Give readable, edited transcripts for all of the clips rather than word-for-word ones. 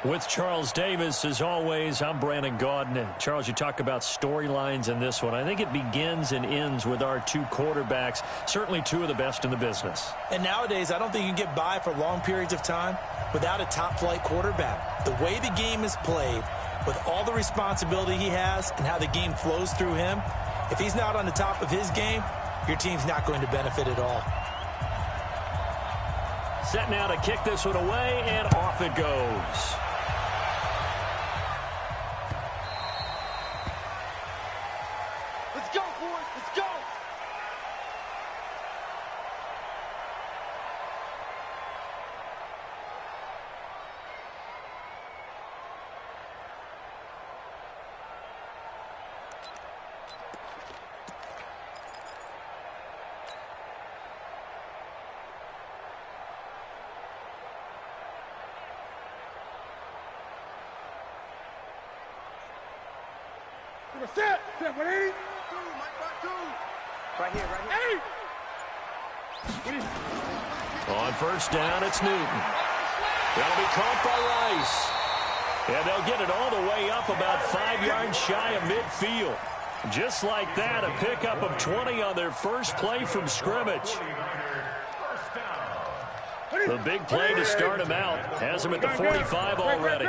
With Charles Davis, as always, I'm Brandon Gaudin. Charles, you talk about storylines in this one. I think it begins and ends with our two quarterbacks, certainly two of the best in the business. And nowadays, I don't think you can get by for long periods of time without a top-flight quarterback. The way the game is played, with all the responsibility he has and how the game flows through him, if he's not on the top of his game, your team's not going to benefit at all. Set now to kick this one away, and off it goes. Let's go, boys. Let's go. Set 180. Right here, right here. On first down, it's Newton. That'll be caught by Rice. And they'll get it all the way up about 5 yards shy of midfield. Just like that, a pickup of 20 on their first play from scrimmage. The big play to start him out has him at the 45 already.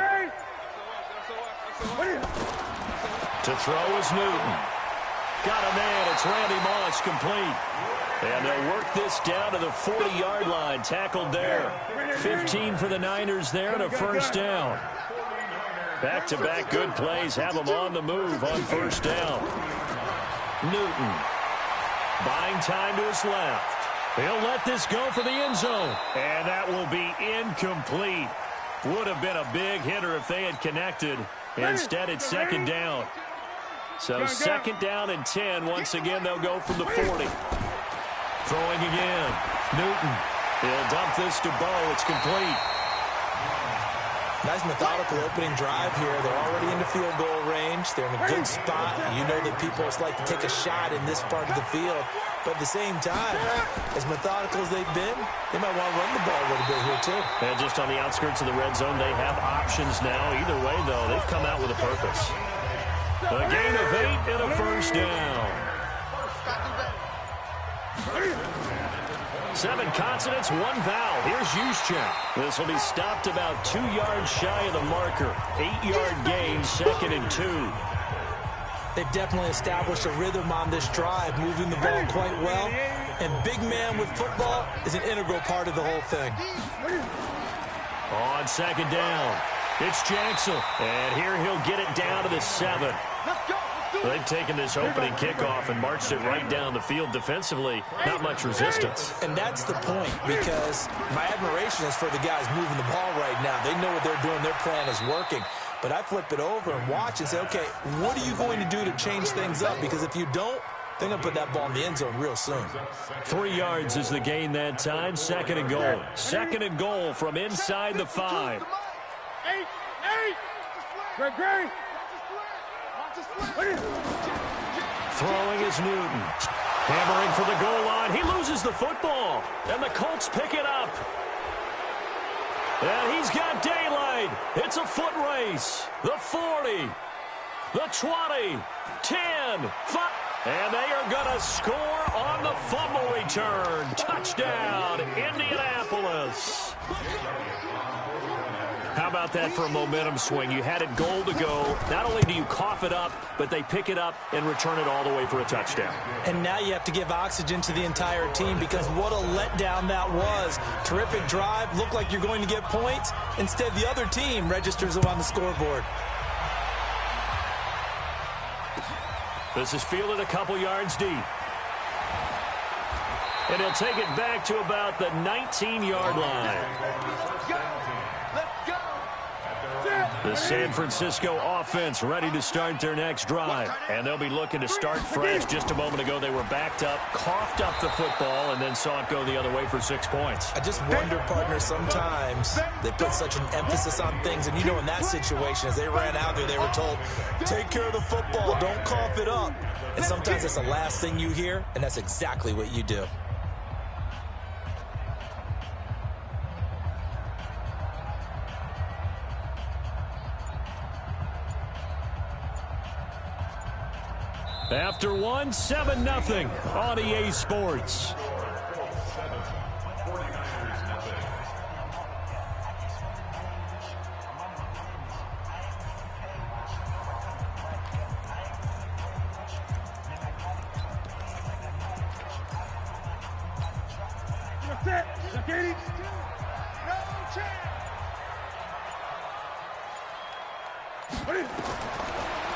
To throw is Newton. Got a man. It's Randy Moss, complete. And they'll work this down to the 40-yard line. Tackled there. 15 for the Niners there and a first down. Back-to-back good plays have them on the move on first down. Newton buying time to his left. He'll let this go for the end zone. And that will be incomplete. Would have been a big hitter if they had connected. Instead, it's second down. So second down and 10. Once again, they'll go from the 40. Throwing again. Newton. He'll dump this to Bo. It's complete. Nice methodical opening drive here. They're already in the field goal range. They're in a good spot. You know that people like to take a shot in this part of the field. But at the same time, as methodical as they've been, they might want to run the ball a little bit here too. And just on the outskirts of the red zone, they have options now. Either way, though, they've come out with a purpose. A gain of 8 and a first down. 7 consonants, 1 vowel. Here's Juszczyk. This will be stopped about 2 yards shy of the marker. 8-yard gain, second and 2. They've definitely established a rhythm on this drive, moving the ball quite well. And big man with football is an integral part of the whole thing. On second down, it's Jackson. And here he'll get it down to the 7. They've taken this opening kickoff and marched it right down the field defensively. Not much resistance. And that's the point, because my admiration is for the guys moving the ball right now. They know what they're doing. Their plan is working. But I flip it over and watch and say, okay, what are you going to do to change things up? Because if you don't, they're going to put that ball in the end zone real soon. 3 yards is the gain that time. Second and goal. Second and goal from inside the 5. 8. Great. Throwing is Newton. Hammering for the goal line. He loses the football. And the Colts pick it up. And he's got daylight. It's a foot race. The 40. The 20. 10. 5. And they are going to score on the fumble return. Touchdown, Indianapolis. How about that for a momentum swing? You had it goal to go. Not only do you cough it up, but they pick it up and return it all the way for a touchdown. And now you have to give oxygen to the entire team, because what a letdown that was. Terrific drive. Looked like you're going to get points. Instead, the other team registers them on the scoreboard. This is fielded a couple yards deep. And he'll take it back to about the 19-yard line. The San Francisco offense ready to start their next drive. And they'll be looking to start fresh. Just a moment ago, they were backed up, coughed up the football, and then saw it go the other way for 6 points. I just wonder, partner, sometimes they put such an emphasis on things. And, you know, in that situation, as they ran out there, they were told, take care of the football, don't cough it up. And sometimes that's the last thing you hear, and that's exactly what you do. After one, 7-0 on EA Sports.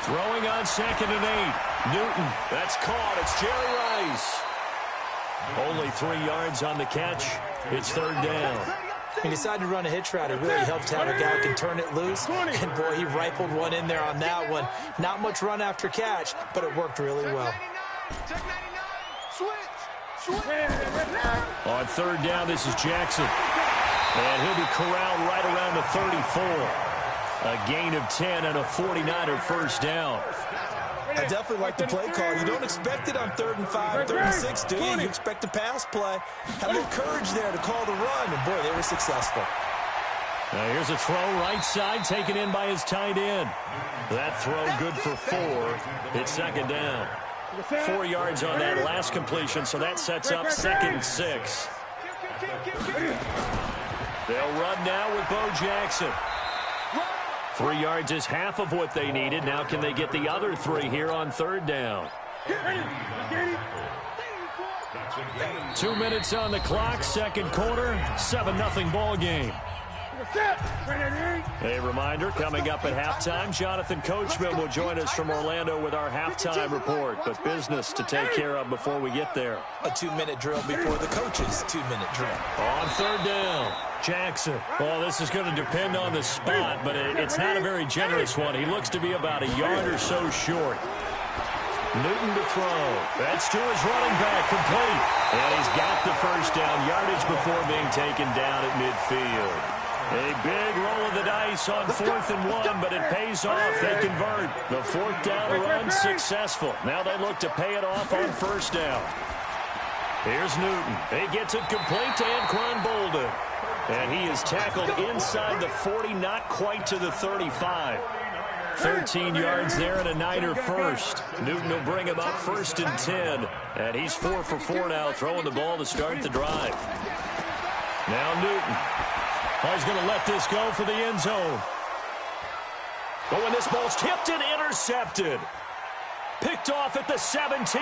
Throwing on 2nd and 8. Newton, that's caught. It's Jerry Rice. Only 3 yards on the catch. It's 3rd down. He decided to run a hitch route. It really helped to have a guy who can turn it loose. And, boy, he rifled one in there on that one. Not much run after catch, but it worked really well. On 3rd down, this is Jackson. And he'll be corralled right around the 34. A gain of 10 and a 49er first down. I definitely like the play call. You don't expect it on 3rd and 5, 3rd and 6, do you? You expect a pass play. Have a little courage there to call the run. And, boy, they were successful. Now here's a throw right side taken in by his tight end. That throw good for 4. It's 2nd down. 4 yards on that last completion, so that sets up 2nd and 6. They'll run now with Bo Jackson. 3 yards is half of what they needed. Now can they get the other 3 here on 3rd down? 2 minutes on the clock, 2nd quarter, 7-0 ball game. A reminder, coming up at halftime, Jonathan Coachman will join us from Orlando with our halftime report, but business to take care of before we get there. A 2-minute drill before the coach's 2-minute drill. On 3rd down, Jackson. Well, this is going to depend on the spot, but it's not a very generous one. He looks to be about a yard or so short. Newton to throw. That's to his running back, complete. And he's got the first down yardage before being taken down at midfield. A big roll of the dice on 4th and 1, but it pays off. They convert. The 4th down run successful. Now they look to pay it off on 1st down. Here's Newton. He gets it complete to Anquan Bolden. And he is tackled inside the 40, not quite to the 35. 13 yards there and a Niner first. Newton will bring him up 1st and 10. And he's 4 for 4 now, throwing the ball to start the drive. Now Newton. He's going to let this go for the end zone. But when this ball's tipped and intercepted. Picked off at the 17.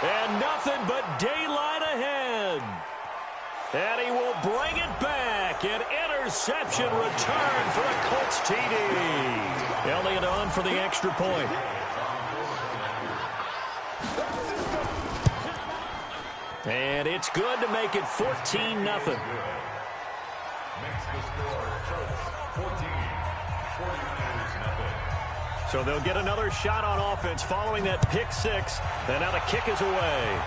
And nothing but daylight ahead. And he will bring it back. An interception return for a Colts TD. Elliott on for the extra point. And it's good to make it 14-0. So they'll get another shot on offense following that pick 6. And now the kick is away.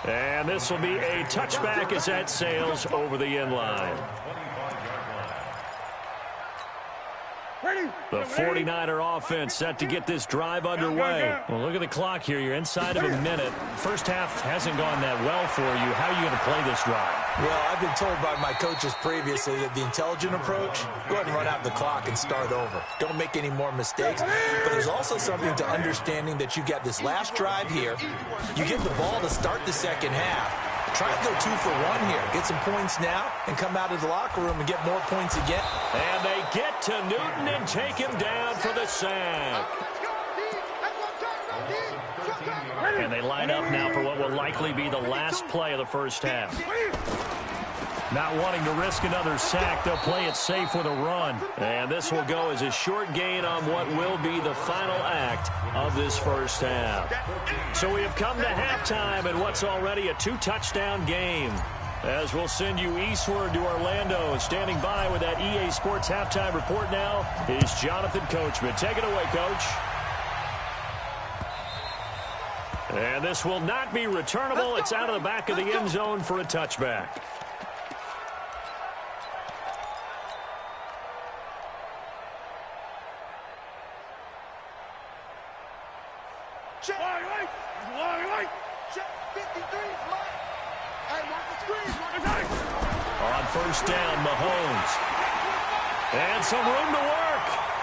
And this will be a touchback as that sails over the end line. The 49er offense set to get this drive underway. Well, look at the clock here. You're inside of a minute. First half hasn't gone that well for you. How are you going to play this drive? Well, I've been told by my coaches previously that the intelligent approach, go ahead and run out the clock and start over. Don't make any more mistakes. But there's also something to understanding that you got this last drive here. You get the ball to start the second half. Try to go 2 for 1 here. Get some points now and come out of the locker room and get more points again. And they get to Newton and take him down for the sack. And they line up now for what will likely be the last play of the first half. Not wanting to risk another sack, they'll play it safe with a run. And this will go as a short gain on what will be the final act of this first half. So we have come to halftime in what's already a 2-touchdown game. As we'll send you eastward to Orlando. Standing by with that EA Sports halftime report now is Jonathan Coachman. Take it away, Coach. And this will not be returnable. It's out of the back of the end zone for a touchback. On first down, Mahomes. And some room to work.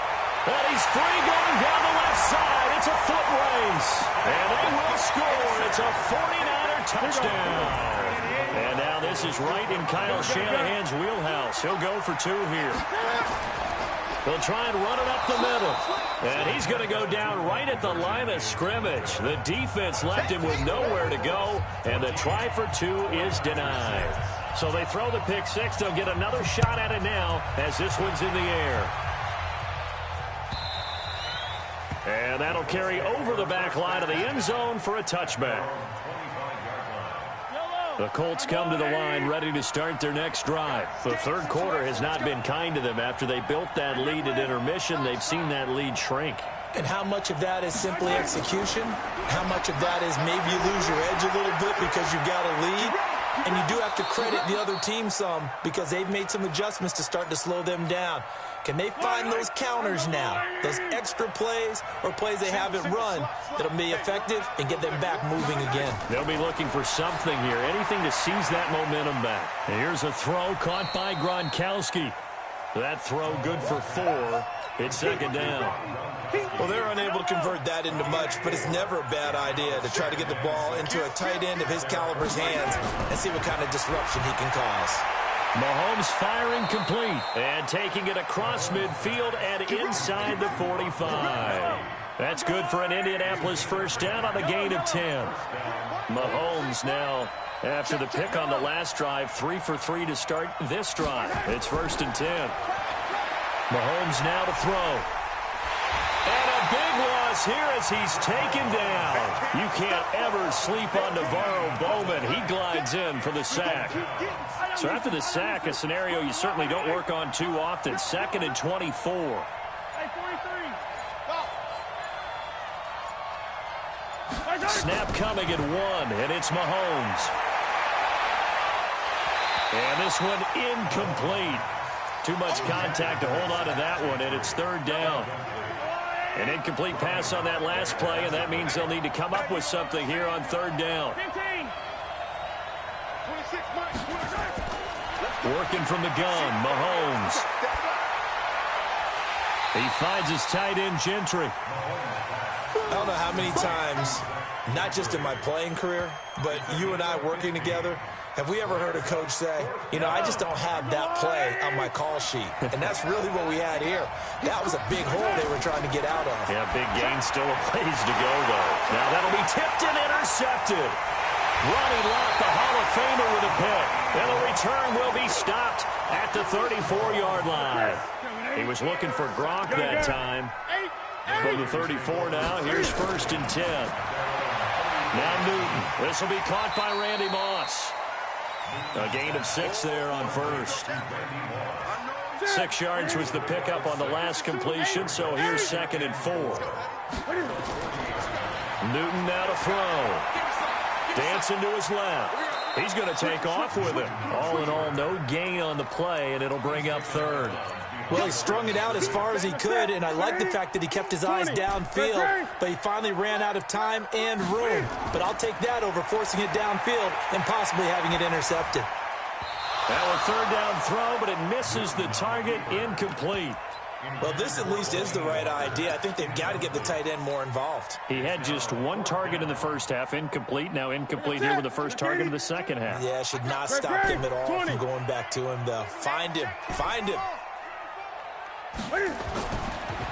And he's free going down the left side. It's a foot race. And they will score. It's a 49er touchdown. And now this is right in Kyle Shanahan's wheelhouse. He'll go for 2 here. They'll try and run it up the middle. And he's going to go down right at the line of scrimmage. The defense left him with nowhere to go. And the try for 2 is denied. So they throw the pick 6. They'll get another shot at it now as this one's in the air. And that'll carry over the back line of the end zone for a touchback. The Colts come to the line ready to start their next drive. The third quarter has not been kind to them. After they built that lead at intermission, they've seen that lead shrink. And how much of that is simply execution? How much of that is maybe you lose your edge a little bit because you've got a lead? And you do have to credit the other team some because they've made some adjustments to start to slow them down. Can they find those counters now, those extra plays or plays they haven't run that'll be effective and get them back moving again? They'll be looking for something here, anything to seize that momentum back. And here's a throw caught by Gronkowski. That throw good for 4. It's second down. Well, they're unable to convert that into much, but it's never a bad idea to try to get the ball into a tight end of his caliber's hands and see what kind of disruption he can cause. Mahomes firing complete and taking it across midfield and inside the 45. That's good for an Indianapolis first down on a gain of 10. Mahomes now, after the pick on the last drive, 3 for 3 to start this drive. It's 1st and 10. Mahomes now to throw. And a big loss here as he's taken down. You can't ever sleep on Navarro Bowman. He glides in for the sack. So after the sack, a scenario you certainly don't work on too often. 2nd and 24. Snap coming at 1, and it's Mahomes. And this one incomplete. Too much contact to hold on to that one, and it's 3rd down. An incomplete pass on that last play, and that means they'll need to come up with something here on 3rd down. Working from the gun, Mahomes. He finds his tight end, Gentry. I don't know how many times, not just in my playing career, but you and I working together, have we ever heard a coach say, you know, I just don't have that play on my call sheet. And that's really what we had here. That was a big hole they were trying to get out of. Yeah, big gain, still a ways to go, though. Now that'll be tipped and intercepted. Ronnie Lott, the Hall of Famer, with a pick. And the return will be stopped at the 34-yard line. He was looking for Gronk that time. From the 34 now, here's 1st and 10. Now Newton. This will be caught by Randy Moss. A gain of 6 there on 1st. 6 yards was the pickup on the last completion, so here's 2nd and 4. Newton now to throw. Dancing to his left. He's going to take off with it. All in all, no gain on the play, and it'll bring up 3rd. Well, he strung it out as far as he could, and I like the fact that he kept his eyes downfield, but he finally ran out of time and room. But I'll take that over forcing it downfield and possibly having it intercepted. That was 3rd down throw, but it misses the target, incomplete. Well, this at least is the right idea. I think they've got to get the tight end more involved. He had just 1 target in the first half, incomplete. Now incomplete here with the first target of the second half. Yeah, should not stop them at all from going back to him, though. Find him. Find him.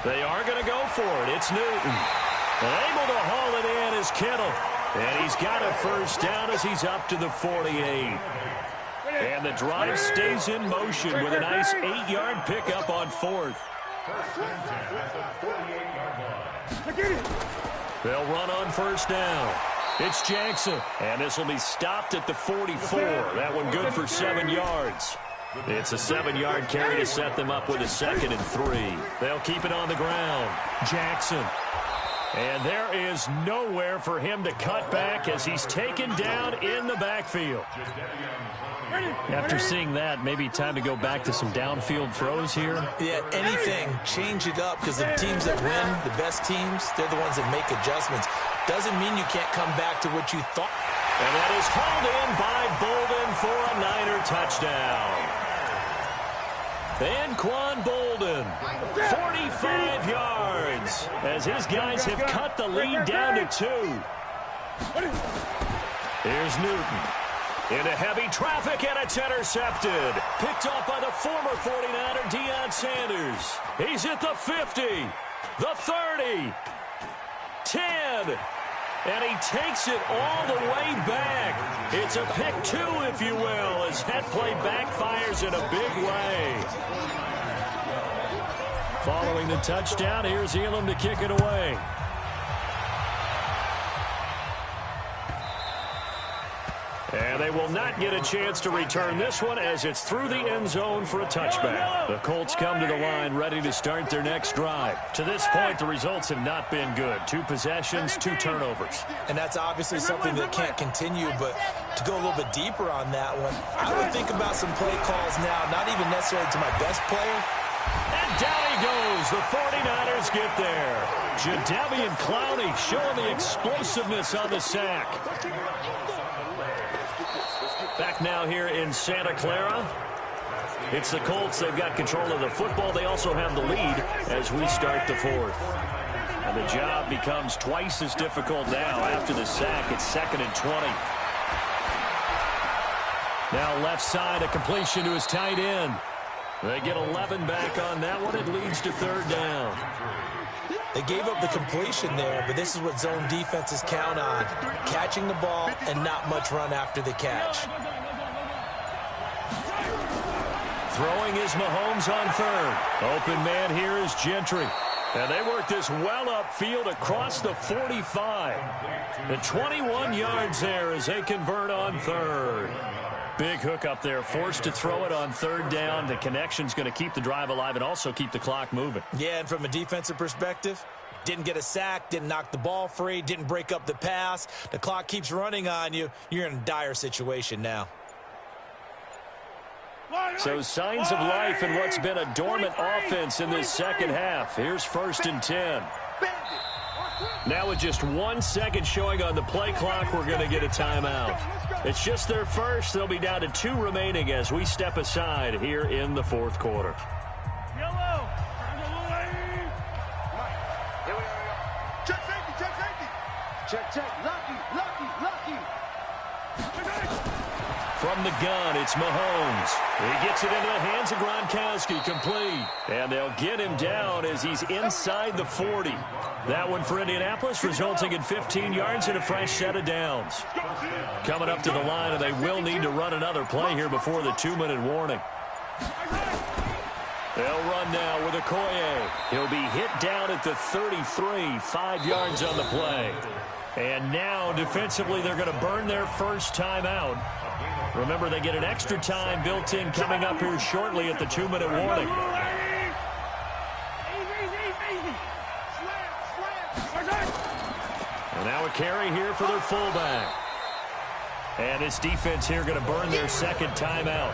They are going to go for it. It's Newton. And able to haul it in is Kittle. And he's got a first down as he's up to the 48. And the drive stays in motion with a nice 8-yard pickup on 4th. They'll run on 1st down. It's Jackson. And this will be stopped at the 44. That one good for 7 yards. It's a 7-yard carry to set them up with a 2nd and 3. They'll keep it on the ground. Jackson. And there is nowhere for him to cut back as he's taken down in the backfield. After seeing that, maybe time to go back to some downfield throws here. Yeah, anything. Change it up because the teams that win, the best teams, they're the ones that make adjustments. Doesn't mean you can't come back to what you thought. And that is hauled in by Bolden for a Niner touchdown. And Quan Bolden, 45 yards, as his guys have cut the lead down to 2. Here's Newton. Into heavy traffic, and it's intercepted. Picked off by the former 49er, Deion Sanders. He's at the 50, the 30, 10, and he takes it all the way back. It's a pick 2, if you will, as that play backfires in a big way. Following the touchdown, here's Elam to kick it away. And they will not get a chance to return this one as it's through the end zone for a touchback. The Colts come to the line ready to start their next drive. To this point, the results have not been good. 2 possessions, 2 turnovers. And that's obviously something that can't continue, but to go a little bit deeper on that one, I would think about some play calls now, not even necessarily to my best player. And down he goes. The 49ers get there. Jadeveon Clowney showing the explosiveness on the sack. Back now here in Santa Clara. It's the Colts. They've got control of the football. They also have the lead as we start the 4th. And the job becomes twice as difficult now after the sack. It's 2nd and 20. Now left side, a completion to his tight end. They get 11 back on that one. It leads to 3rd down. They gave up the completion there, but this is what zone defenses count on. Catching the ball and not much run after the catch. Throwing is Mahomes on 3rd. Open man here is Gentry. And they work this well upfield across the 45. The 21 yards there as they convert on 3rd. Big hook up there, forced to throw it on 3rd down. The connection's going to keep the drive alive and also keep the clock moving. Yeah, and from a defensive perspective, didn't get a sack, didn't knock the ball free, didn't break up the pass. The clock keeps running on you. You're in a dire situation now. So signs of life in what's been a dormant offense in this second half. Here's 1st and 10. Now with just 1 second showing on the play clock, we're going to get a timeout. It's just their first. They'll be down to 2 remaining as we step aside here in the 4th quarter. Yellow. Check safety, check safety. Check. Lucky. From the gun, it's Mahomes. He gets it into the hands of Gronkowski, complete. And they'll get him down as he's inside the 40. That one for Indianapolis, resulting in 15 yards and a fresh set of downs. Coming up to the line, and they will need to run another play here before the 2-minute warning. They'll run now with Okoye. He'll be hit down at the 33, 5 yards on the play. And now, defensively, they're going to burn their first timeout. Remember, they get an extra time built in coming up here shortly at the 2-minute warning. And now a carry here for their fullback. And this defense here going to burn their second timeout.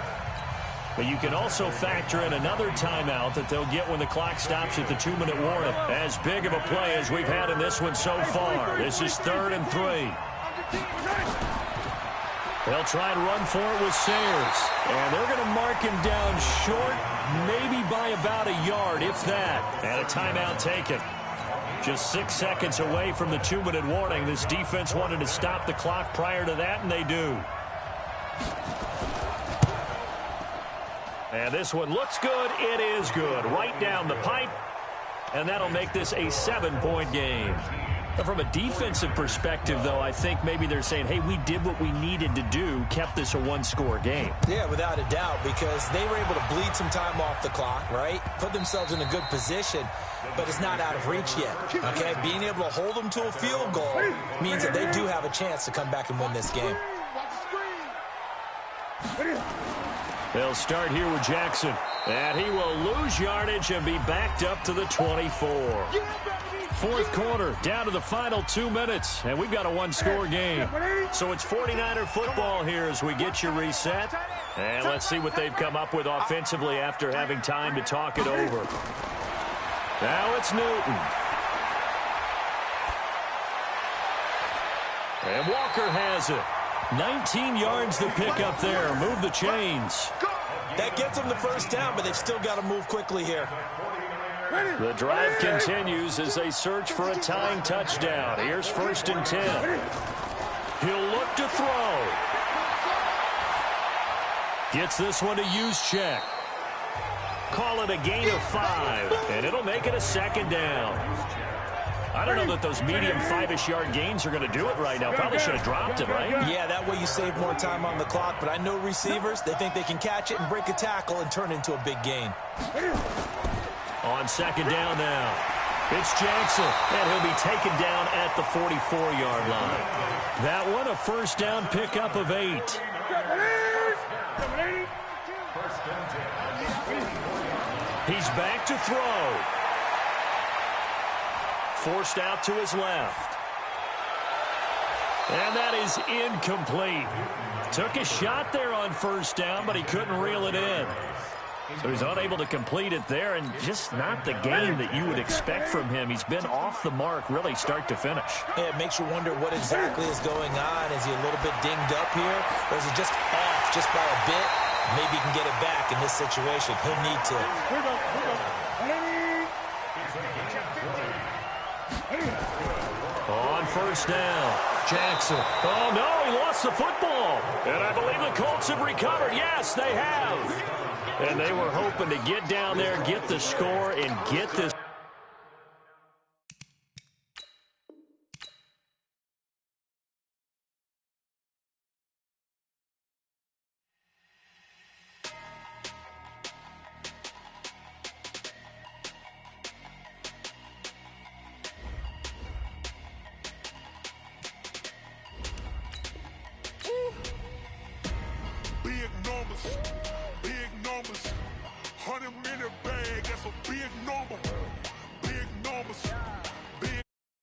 But you can also factor in another timeout that they'll get when the clock stops at the 2-minute warning. As big of a play as we've had in this one so far. This is 3rd and 3. They'll try and run for it with Sayers. And they're going to mark him down short, maybe by about a yard, if that. And a timeout taken. Just 6 seconds away from the 2-minute warning. This defense wanted to stop the clock prior to that, and they do. And this one looks good. It is good. Right down the pipe. And that'll make this a 7-point game. From a defensive perspective, though, I think maybe they're saying, hey, we did what we needed to do, kept this a 1-score game. Yeah, without a doubt, because they were able to bleed some time off the clock, right? Put themselves in a good position, but it's not out of reach yet, okay? Being able to hold them to a field goal means that they do have a chance to come back and win this game. They'll start here with Jackson, and he will lose yardage and be backed up to the 24. 4th quarter, down to the final 2 minutes, and we've got a 1-score game. So it's 49er football here as we get you reset. And let's see what they've come up with offensively after having time to talk it over. Now it's Newton. And Walker has it. 19 yards to pick up there. Move the chains. That gets them the first down, but they've still got to move quickly here. The drive continues as they search for a tying touchdown. Here's 1st and 10. He'll look to throw. Gets this one to Juszczyk. Call it a gain of 5, and it'll make it a 2nd down. I don't know that those medium 5-ish yard gains are going to do it right now. Probably should have dropped it, right? Yeah, that way you save more time on the clock. But I know receivers, they think they can catch it and break a tackle and turn it into a big gain. On 2nd down now, it's Jackson, and he'll be taken down at the 44-yard line. That one, a 1st down pickup of 8. He's back to throw. Forced out to his left. And that is incomplete. Took a shot there on 1st down, but he couldn't reel it in. So he's unable to complete it there, and just not the game that you would expect from him. He's been off the mark really start to finish. Yeah, it makes you wonder what exactly is going on. Is he a little bit dinged up here, or is he just off just by a bit? Maybe he can get it back in this situation. He'll need to. On 1st down, Jackson. Oh, no, he lost the football. And I believe the Colts have recovered. Yes, they have. And they were hoping to get down there, get the score, and get this